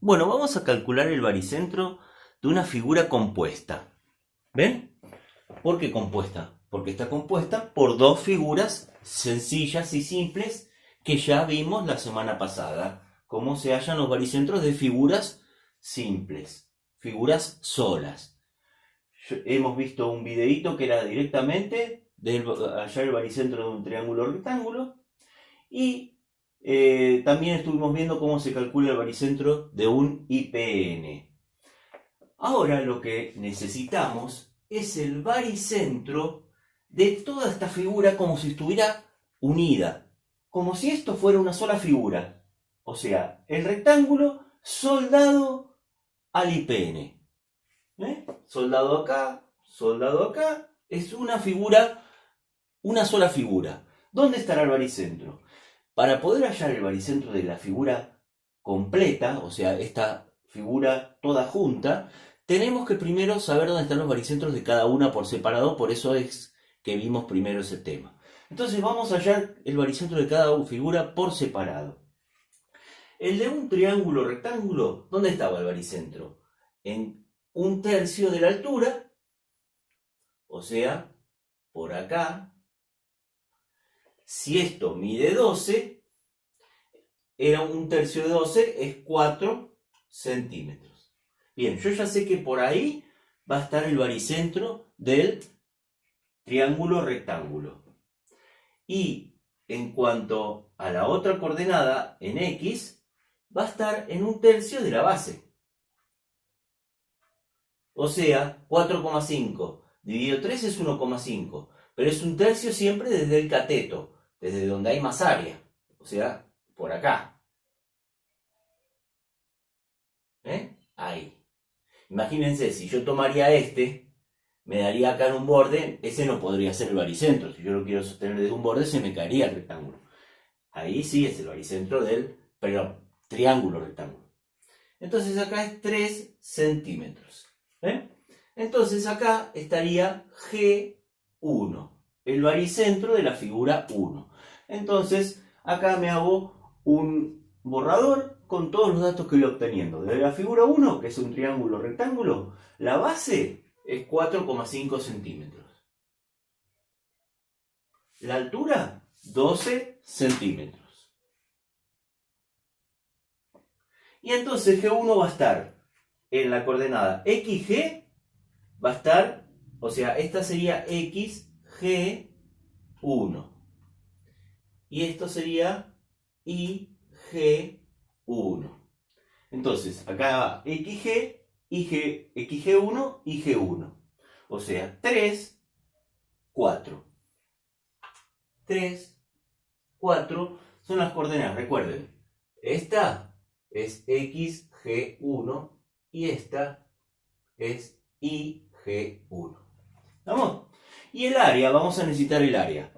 Bueno, vamos a calcular el baricentro de una figura compuesta. ¿Ven? ¿Por qué compuesta? Porque está compuesta por dos figuras sencillas y simples que ya vimos la semana pasada. Cómo se hallan los baricentros de figuras simples, figuras solas. Hemos visto un videíto que era directamente hallar el baricentro de un triángulo rectángulo y también estuvimos viendo cómo se calcula el baricentro de un IPN. Ahora lo que necesitamos es el baricentro de toda esta figura como si estuviera unida, como si esto fuera una sola figura. O sea, el rectángulo soldado al IPN. Soldado acá, es una figura, una sola figura. ¿Dónde estará el baricentro? Para poder hallar el baricentro de la figura completa, o sea, esta figura toda junta, tenemos que primero saber dónde están los baricentros de cada una por separado, por eso es que vimos primero ese tema. Entonces vamos a hallar el baricentro de cada figura por separado. El de un triángulo rectángulo, ¿dónde estaba el baricentro? En un tercio de la altura, o sea, por acá. Si esto mide 12, era un tercio de 12, es 4 centímetros. Bien, yo ya sé que por ahí va a estar el baricentro del triángulo rectángulo. Y en cuanto a la otra coordenada, en X, va a estar en un tercio de la base. O sea, 4,5 dividido 3 es 1,5. Pero es un tercio siempre desde el cateto, desde donde hay más área. O sea, por acá. Ahí. Imagínense, si yo tomaría este, me daría acá en un borde, ese no podría ser el baricentro. Si yo lo quiero sostener desde un borde, se me caería el rectángulo. Ahí sí es el baricentro del triángulo rectángulo. Entonces acá es 3 centímetros. Entonces acá estaría G1, el baricentro de la figura 1. Entonces acá me hago un borrador con todos los datos que voy obteniendo. De la figura 1, que es un triángulo rectángulo, la base es 4,5 centímetros. La altura, 12 centímetros. Y entonces G1 va a estar en la coordenada XG, va a estar, o sea, esta sería XG1. Y esto sería IG1. Entonces, acá va XG, XG1 y G1. O sea, 3, 4. 3, 4 son las coordenadas. Recuerden, esta es XG1 y esta es IG1. ¿Vamos? Y el área, vamos a necesitar el área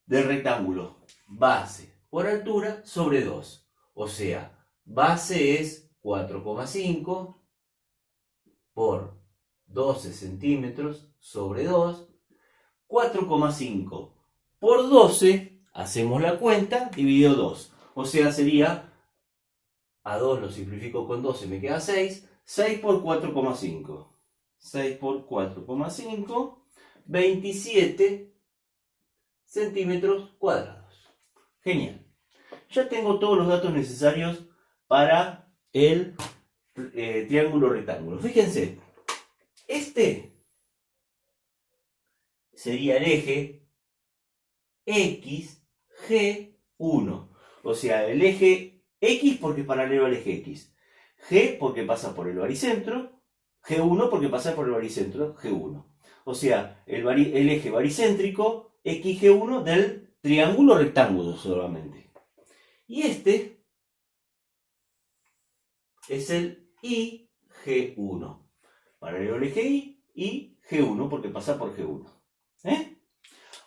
del rectángulo. Base por altura sobre 2. O sea, base es 4,5 por 12 centímetros sobre 2. 4,5 por 12, hacemos la cuenta, dividido 2. O sea, sería, a 2 lo simplifico con 12, me queda 6. 6 por 4,5. 6 por 4,5, 27 centímetros cuadrados. Genial. Ya tengo todos los datos necesarios para el triángulo rectángulo. Fíjense, este sería el eje XG1. O sea, el eje X porque es paralelo al eje X. G porque pasa por el baricentro. G1 porque pasa por el baricentro G1. O sea, el eje baricéntrico XG1 del triángulo rectángulo solamente. Y este es el IG1. Paralelo al eje Y y G1 porque pasa por G1.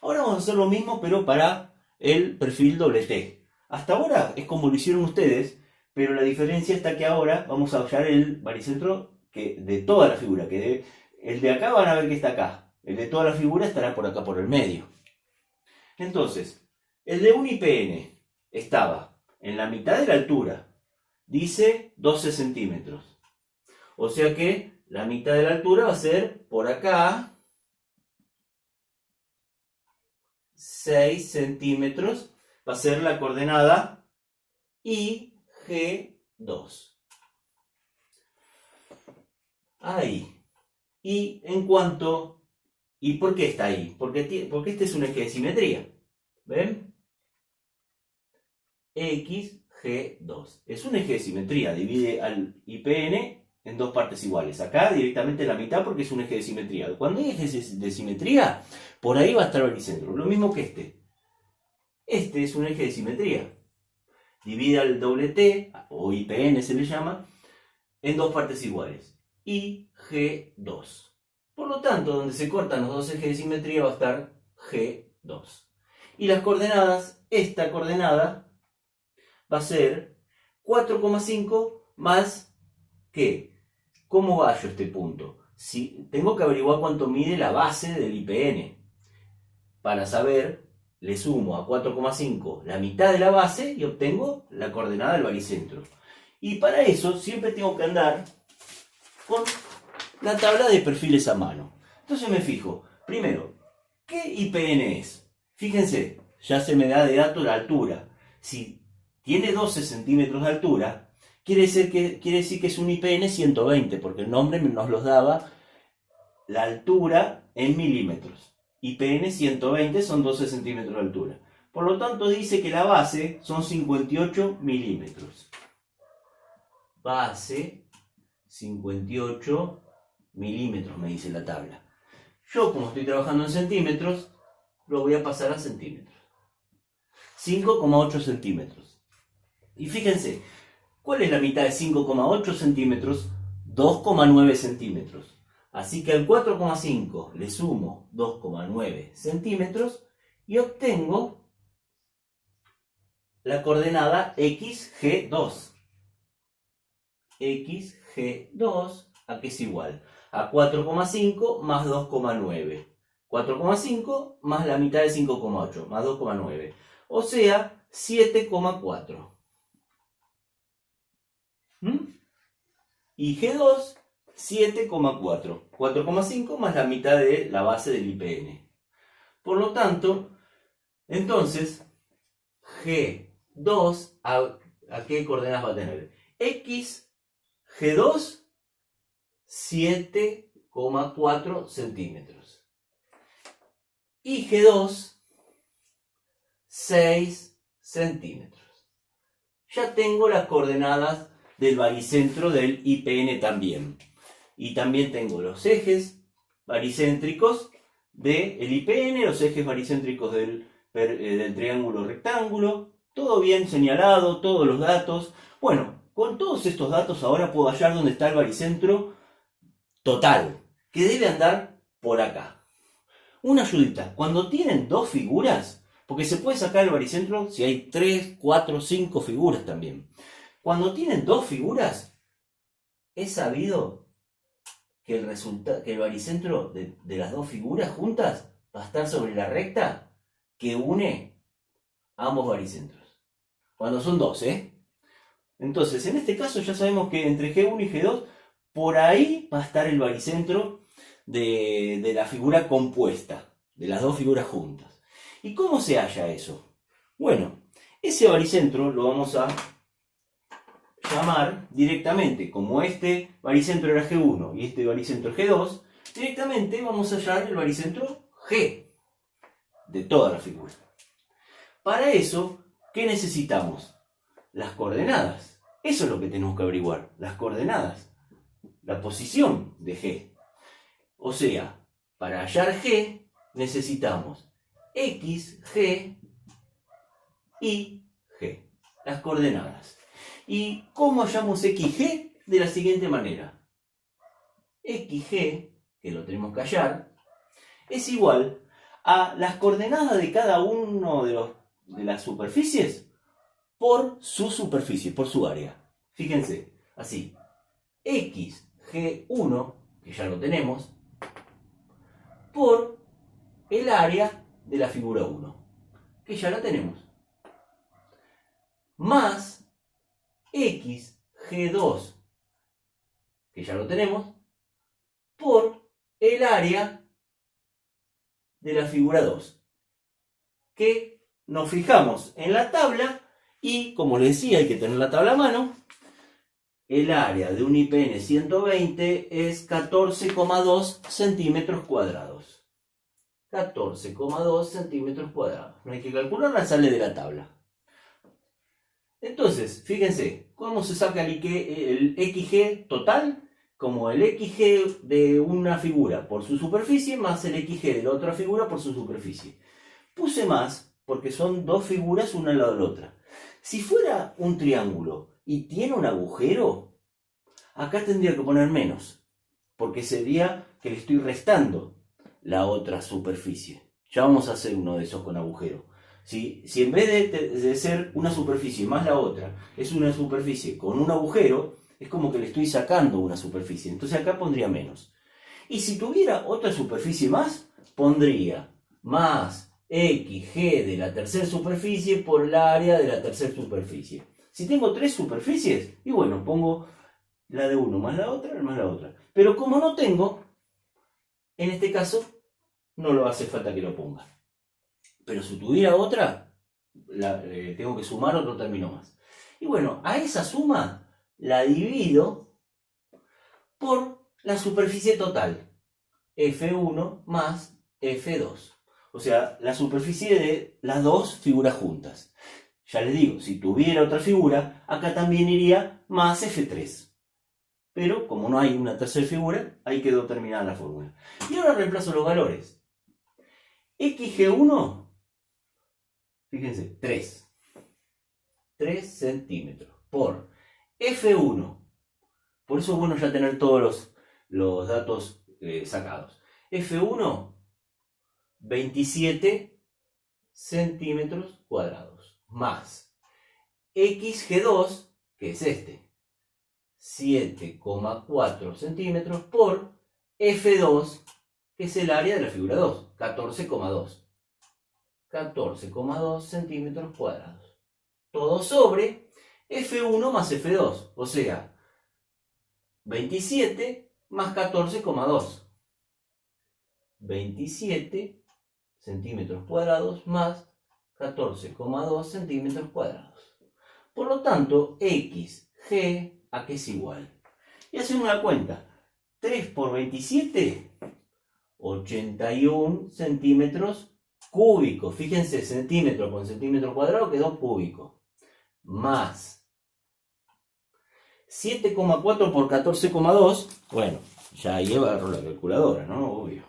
Ahora vamos a hacer lo mismo, pero para el perfil doble T. Hasta ahora es como lo hicieron ustedes, pero la diferencia está que ahora vamos a hallar el baricentro de toda la figura. El de acá van a ver que está acá. El de toda la figura estará por acá por el medio. Entonces, el de un IPN estaba en la mitad de la altura dice 12 centímetros. O sea que la mitad de la altura va a ser por acá 6 centímetros. Va a ser la coordenada IG2. Ahí. Y en cuanto... ¿Y por qué está ahí? Porque este es un eje de simetría. ¿Ven? XG2. Es un eje de simetría. Divide al IPN en dos partes iguales. Acá directamente la mitad porque es un eje de simetría. Cuando hay ejes de simetría, por ahí va a estar el baricentro. Lo mismo que este. Este es un eje de simetría. Divide al doble T, o IPN se le llama, en dos partes iguales. IG2. Por lo tanto, donde se cortan los dos ejes de simetría va a estar G2. Y las coordenadas, esta coordenada va a ser 4,5 más, ¿qué? ¿Cómo hallo este punto? Si tengo que averiguar cuánto mide la base del IPN. Para saber, le sumo a 4,5 la mitad de la base y obtengo la coordenada del baricentro. Y para eso siempre tengo que andar con la tabla de perfiles a mano. Entonces me fijo, primero, ¿qué IPN es? Fíjense, ya se me da de dato la altura. Si tiene 12 centímetros de altura, quiere decir que es un IPN 120, porque el nombre nos los daba la altura en milímetros. IPN 120 son 12 centímetros de altura. Por lo tanto dice que la base son 58 milímetros. Base 58 milímetros me dice la tabla. Yo como estoy trabajando en centímetros, lo voy a pasar a centímetros. 5,8 centímetros. Y fíjense, ¿cuál es la mitad de 5,8 centímetros? 2,9 centímetros. Así que al 4,5 le sumo 2,9 centímetros y obtengo la coordenada XG2. XG2, ¿a qué es igual? A 4,5 más 2,9. 4,5 más la mitad de 5,8, más 2,9. O sea, 7,4. Y G2, 7,4. 4,5 más la mitad de la base del IPN. Por lo tanto, entonces, G2, ¿a qué coordenadas va a tener? X, G2, 7,4 centímetros. Y G2, 6 centímetros. Ya tengo las coordenadas del baricentro del IPN también. Y también tengo los ejes baricéntricos del IPN, los ejes baricéntricos del triángulo rectángulo. Todo bien señalado, todos los datos. Bueno, con todos estos datos ahora puedo hallar dónde está el baricentro total, que debe andar por acá. Una ayudita, cuando tienen dos figuras, porque se puede sacar el baricentro si hay 3, 4, 5 figuras también. Cuando tienen dos figuras, es sabido que el baricentro de las dos figuras juntas va a estar sobre la recta que une ambos baricentros. Cuando son dos, Entonces, en este caso ya sabemos que entre G1 y G2, por ahí va a estar el baricentro de la figura compuesta, de las dos figuras juntas. ¿Y cómo se halla eso? Bueno, ese baricentro lo vamos a llamar directamente, como este baricentro era G1 y este baricentro G2, directamente vamos a hallar el baricentro G de toda la figura. Para eso, ¿qué necesitamos? Las coordenadas. Eso es lo que tenemos que averiguar, las coordenadas, la posición de G. O sea, para hallar G necesitamos X, G y G, las coordenadas. ¿Y cómo hallamos XG? De la siguiente manera. XG, que lo tenemos que hallar, es igual a las coordenadas de cada uno de las superficies por su superficie, por su área. Fíjense, así. XG1, que ya lo tenemos, por el área de la figura 1, que ya la tenemos. Más X G2, que ya lo tenemos, por el área de la figura 2, que nos fijamos en la tabla y, como les decía, hay que tener la tabla a mano. El área de un IPN 120 es 14,2 centímetros cuadrados. 14,2 centímetros cuadrados. No hay que calcularla, sale de la tabla. Entonces, fíjense, ¿cómo se saca el XG total? Como el XG de una figura por su superficie más el XG de la otra figura por su superficie. Puse más porque son dos figuras una al lado de la otra. Si fuera un triángulo y tiene un agujero, acá tendría que poner menos, porque sería que le estoy restando la otra superficie. Ya vamos a hacer uno de esos con agujero. Si en vez de ser una superficie más la otra, es una superficie con un agujero, es como que le estoy sacando una superficie. Entonces acá pondría menos. Y si tuviera otra superficie más, pondría más XG de la tercera superficie por el área de la tercera superficie. Si tengo tres superficies, y bueno, pongo la de uno más la otra, más la otra. Pero como no tengo, en este caso, no lo hace falta que lo ponga. Pero si tuviera otra, tengo que sumar otro término más. Y bueno, a esa suma la divido por la superficie total. F1 más F2. O sea, la superficie de las dos figuras juntas. Ya les digo, si tuviera otra figura, acá también iría más F3. Pero como no hay una tercera figura, ahí quedó terminada la fórmula. Y ahora reemplazo los valores. XG1, fíjense, 3 centímetros por F1. Por eso es bueno ya tener todos los datos sacados. F1, 27 centímetros cuadrados. Más XG2, que es este, 7,4 centímetros por F2, que es el área de la figura 2, 14,2. 14,2 centímetros cuadrados. Todo sobre F1 más F2, o sea, 27 más 14,2. 27 centímetros cuadrados más 14,2 centímetros cuadrados. Por lo tanto, XG, ¿a qué es igual? Y hacemos una cuenta. 3 por 27, 81 centímetros cúbicos. Fíjense, centímetro con centímetro cuadrado quedó cúbico. Más 7,4 por 14,2. Bueno, ya ahí agarro la calculadora, ¿no? Obvio.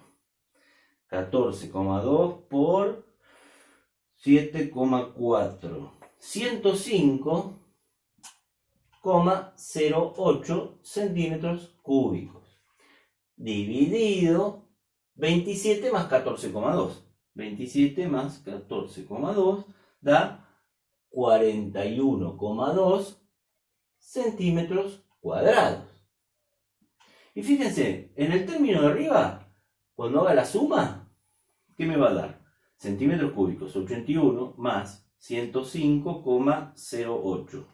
14,2 por 7,4. 105,08 centímetros cúbicos. Dividido 27 más 14,2. 27 más 14,2 da 41,2 centímetros cuadrados. Y fíjense, en el término de arriba, cuando haga la suma, ¿qué me va a dar? Centímetros cúbicos, 81 más 105,08.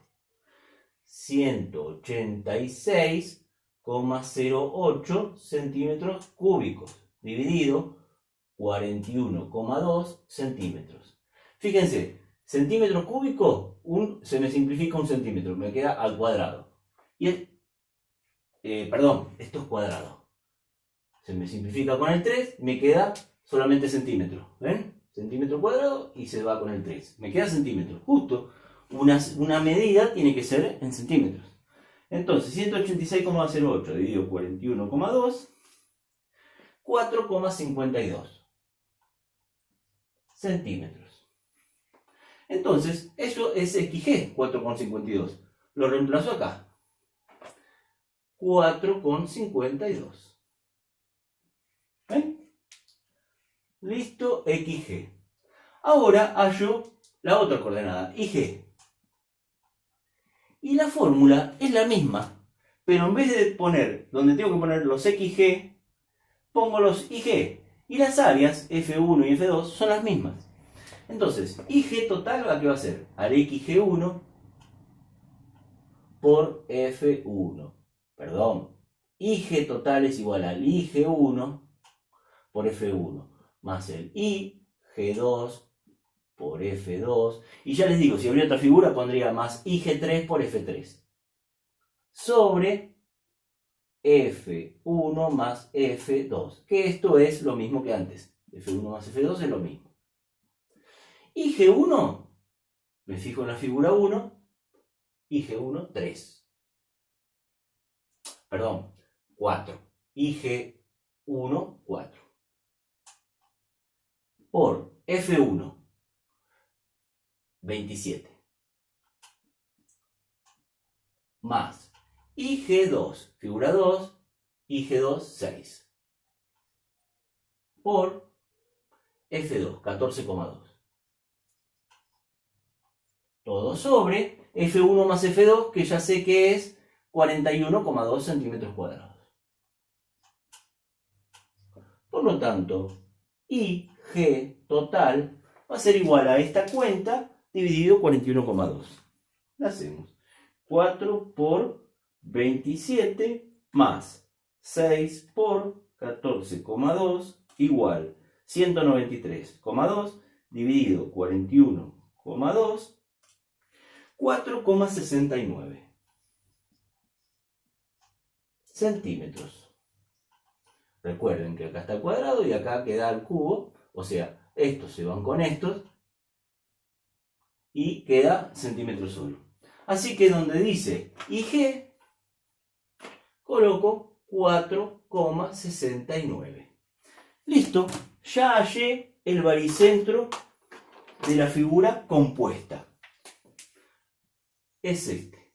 186,08 centímetros cúbicos, dividido 41,2 centímetros. Fíjense, centímetros cúbicos, se me simplifica un centímetro, me queda al cuadrado. Y perdón, esto es cuadrado. Se me simplifica con el 3, me queda solamente centímetro. ¿Ven? Centímetro cuadrado y se va con el 3. Me queda centímetro. Justo, una medida tiene que ser en centímetros. Entonces, 186,08 dividido 41,2, 4,52 centímetros. Entonces, eso es XG, 4,52. Lo reemplazo acá. 4,52. ¿Ven? Listo, XG. Ahora hallo la otra coordenada, IG. Y la fórmula es la misma, pero en vez de poner donde tengo que poner los XG, pongo los IG. Y las áreas F1 y F2 son las mismas. Entonces, IG total, ¿a qué va a ser? Haré XG1 por F1. Perdón. IG total es igual al IG1 por F1 más el IG2 por F2. Y ya les digo, si habría otra figura pondría más IG3 por F3. Sobre F1 más F2. Que esto es lo mismo que antes. F1 más F2 es lo mismo. IG1, me fijo en la figura 1. IG1, 3. Perdón, 4. IG1, 4. Por F1, 27. Más IG2, figura 2, IG2, 6. Por F2, 14,2. Todo sobre F1 más F2, que ya sé que es 41,2 centímetros cuadrados. Por lo tanto, IG total va a ser igual a esta cuenta dividido 41,2. La hacemos. 4 por 27 más 6 por 14,2 igual 193,2 dividido 41,2, 4,69 centímetros. Recuerden que acá está el cuadrado y acá queda el cubo, o sea, estos se van con estos y queda centímetros solo. Así que donde dice IG, coloco 4,69. Listo, ya hallé el baricentro de la figura compuesta. Es este.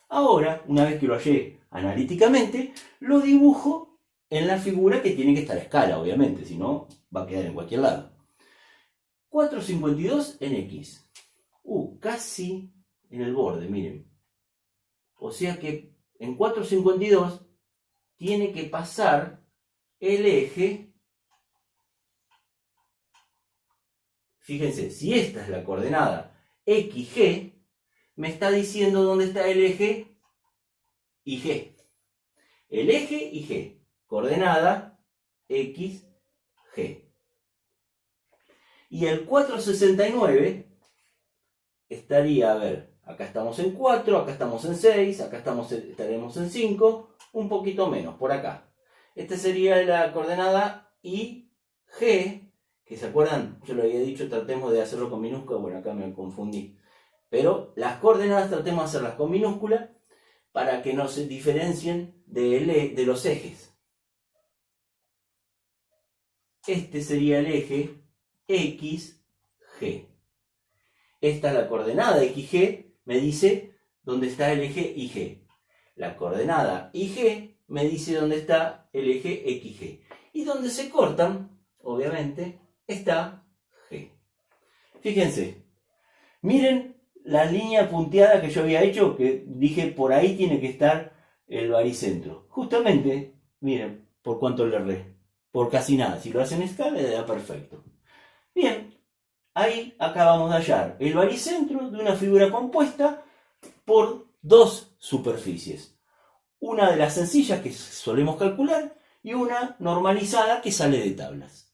Ahora, una vez que lo hallé analíticamente, lo dibujo en la figura que tiene que estar a escala, obviamente, si no va a quedar en cualquier lado. 4,52 en X. Casi en el borde, miren. O sea que en 4,52 tiene que pasar el eje. Fíjense, si esta es la coordenada XG, me está diciendo dónde está el eje IG. El eje IG, coordenada XG. Y el 469 estaría, a ver, acá estamos en 4, acá estamos en 6, acá estaremos en 5, un poquito menos, por acá. Esta sería la coordenada IG, que se acuerdan, yo lo había dicho, tratemos de hacerlo con minúscula, bueno, acá me confundí. Pero las coordenadas tratemos de hacerlas con minúscula para que no se diferencien de los ejes. Este sería el eje XG. Esta es la coordenada XG, me dice dónde está el eje IG. La coordenada IG me dice dónde está el eje XG. Y donde se cortan, obviamente, está G. Fíjense, miren la línea punteada que yo había hecho, que dije por ahí tiene que estar el baricentro. Justamente, miren, por cuánto le erré. Por casi nada. Si lo hacen en escala, le da perfecto. Bien, ahí acabamos de hallar el baricentro de una figura compuesta por dos superficies. Una de las sencillas que solemos calcular y una normalizada que sale de tablas.